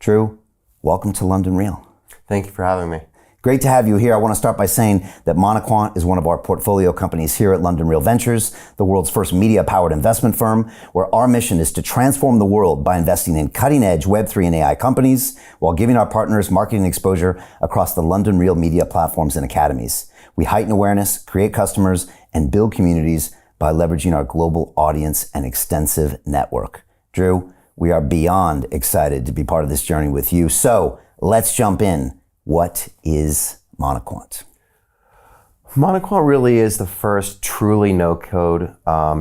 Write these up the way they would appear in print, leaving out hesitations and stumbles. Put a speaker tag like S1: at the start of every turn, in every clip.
S1: Drew, welcome to London Real.
S2: Thank you for having me.
S1: Great to have you here. I want to start by saying that Monoquant is one of our portfolio companies here at London Real Ventures, the world's first media-powered investment firm, where our mission is to transform the world by investing in cutting-edge Web3 and AI companies while giving our partners marketing exposure across the London Real media platforms and academies. We heighten awareness, create customers, and build communities by leveraging our global audience and extensive network. Drew, we are beyond excited to be part of this journey with you. So let's jump in. What is Monoquant?
S2: Monoquant really is the first truly no-code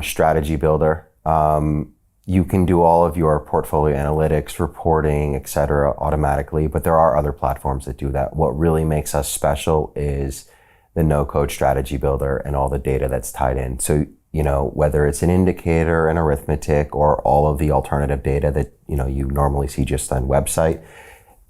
S2: strategy builder. You can do all of your portfolio analytics, reporting, et cetera, automatically, but there are other platforms that do that. What really makes us special is the no-code strategy builder and all the data that's tied in. So, whether it's an indicator, an arithmetic, or all of the alternative data that, you normally see just on website,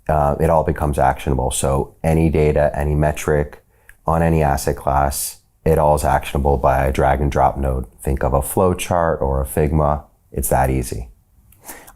S2: it all becomes actionable. So any data, any metric on any asset class, it all is actionable by a drag and drop node. Think of a flow chart or a Figma. It's that easy.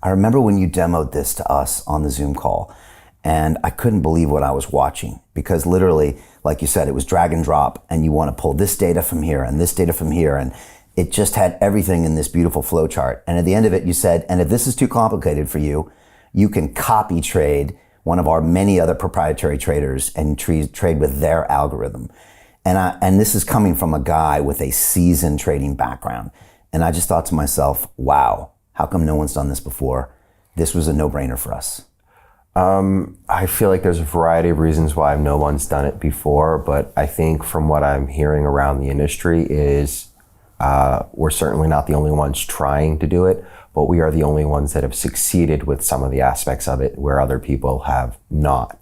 S1: I remember when you demoed this to us on the Zoom call, and I couldn't believe what I was watching, because literally, like you said, it was drag and drop, and you want to pull this data from here and this data from here, and it just had everything in this beautiful flow chart. And at the end of it, you said, and if this is too complicated for you, you can copy trade one of our many other proprietary traders and trade with their algorithm. And this is coming from a guy with a seasoned trading background. And I just thought to myself, wow, how come no one's done this before? This was a no-brainer for us.
S2: I feel like there's a variety of reasons why no one's done it before, but I think from what I'm hearing around the industry is we're certainly not the only ones trying to do it, but we are the only ones that have succeeded with some of the aspects of it where other people have not.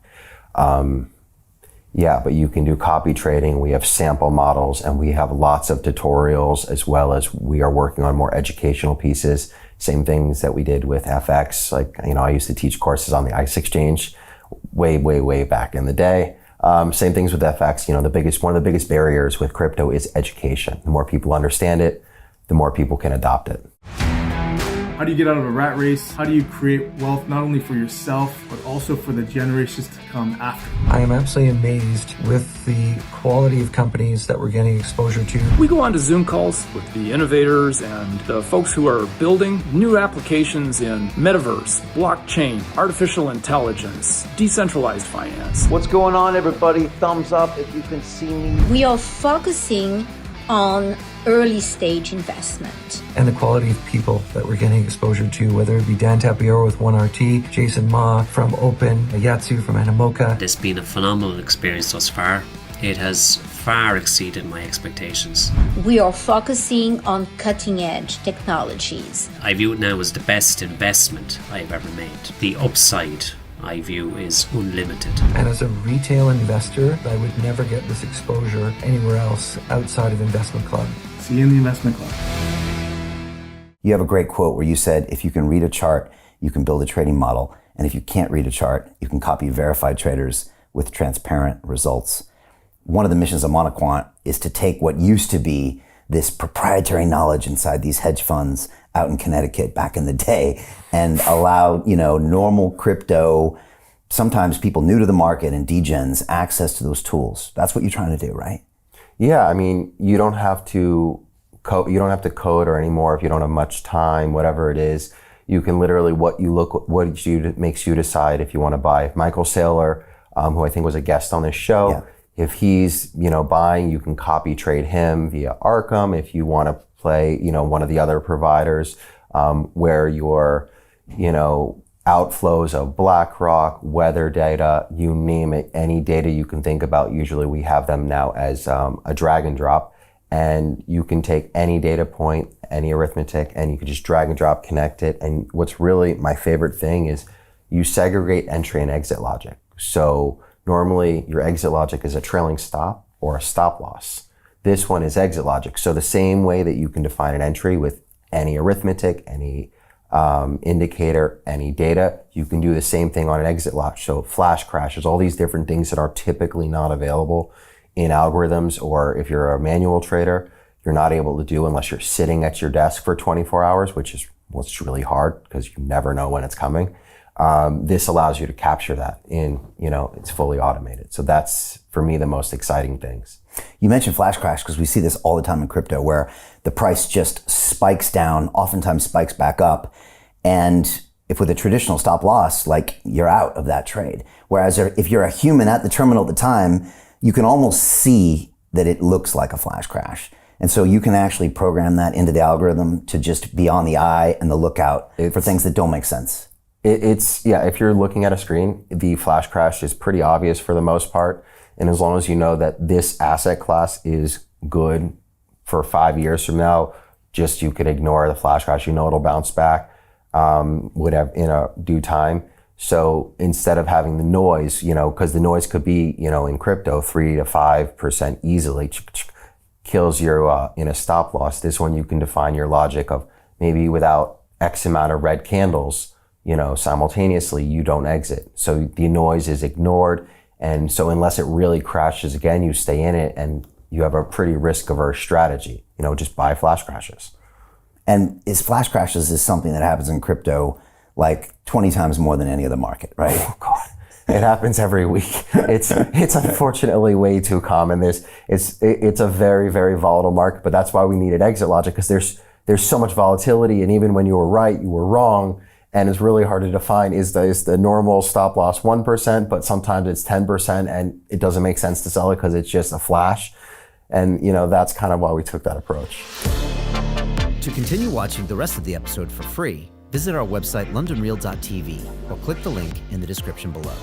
S2: But you can do copy trading. We have sample models and we have lots of tutorials, as well as we are working on more educational pieces. Same things that we did with FX. I used to teach courses on the ICE exchange way back in the day. Same things with FX. One of the biggest barriers with crypto is education. The more people understand it, the more people can adopt it.
S3: How do you get out of a rat race? How do you create wealth not only for yourself, but also for the generations to come after?
S4: I am absolutely amazed with the quality of companies that we're getting exposure to.
S5: We go on to Zoom calls with the innovators and the folks who are building new applications in metaverse, blockchain, artificial intelligence, decentralized finance.
S6: What's going on, everybody? Thumbs up if you can see me.
S7: We are focusing on early stage investment.
S4: And the quality of people that we're getting exposure to, whether it be Dan Tapiero with 1RT, Jason Ma from Open, Yatsu from Animoca.
S8: It's been a phenomenal experience thus far. It has far exceeded my expectations.
S7: We are focusing on cutting edge technologies.
S8: I view it now as the best investment I've ever made. The upside I view is unlimited.
S4: And as a retail investor, I would never get this exposure anywhere else outside of Investment Club.
S3: See you in the Investment Club.
S1: You have a great quote where you said, if you can read a chart, you can build a trading model. And if you can't read a chart, you can copy verified traders with transparent results. One of the missions of Monoquant is to take what used to be this proprietary knowledge inside these hedge funds out in Connecticut back in the day and allow, normal crypto, sometimes people new to the market and degens, access to those tools. That's what you're trying to do, right?
S2: Yeah, you don't have to code or anymore if you don't have much time, whatever it is. You can literally makes you decide if you want to buy. If Michael Saylor, who I think was a guest on this show,
S1: yeah.
S2: If he's, buying, you can copy trade him via Arkham. If you want to play, one of the other providers, where your, outflows of BlackRock, weather data, you name it, any data you can think about. Usually we have them now as a drag and drop, and you can take any data point, any arithmetic, and you can just drag and drop, connect it. And what's really my favorite thing is you segregate entry and exit logic. So normally your exit logic is a trailing stop or a stop loss. This one is exit logic. So the same way that you can define an entry with any arithmetic, any indicator, any data, you can do the same thing on an exit logic. So flash crashes, all these different things that are typically not available in algorithms, or if you're a manual trader, you're not able to do unless you're sitting at your desk for 24 hours, which is really hard because you never know when it's coming. This allows you to capture that in, it's fully automated. So that's, for me, the most exciting things.
S1: You mentioned flash crash because we see this all the time in crypto where the price just spikes down, oftentimes spikes back up. And if with a traditional stop loss, like you're out of that trade. Whereas if you're a human at the terminal at the time, you can almost see that it looks like a flash crash. And so you can actually program that into the algorithm to just be on the eye and the lookout for things that don't make sense.
S2: If you're looking at a screen, the flash crash is pretty obvious for the most part. And as long as you know that this asset class is good for 5 years from now, you could ignore the flash crash. It'll bounce back whatever in a due time. So instead of having the noise, because the noise could be, in crypto, 3 to 5% easily kills your in a stop loss. This one you can define your logic of maybe without X amount of red candles, simultaneously you don't exit. So the noise is ignored. And so unless it really crashes again, you stay in it and you have a pretty risk averse strategy, just buy flash crashes.
S1: And flash crashes is something that happens in crypto like 20 times more than any other market, right?
S2: Oh God, it happens every week. It's unfortunately way too common. It's a very, very volatile market, but that's why we needed exit logic, because there's so much volatility, and even when you were right, you were wrong. And it's really hard to define, is the normal stop loss 1%, but sometimes it's 10% and it doesn't make sense to sell it because it's just a flash. And that's kind of why we took that approach.
S9: To continue watching the rest of the episode for free, visit our website londonreal.tv or click the link in the description below.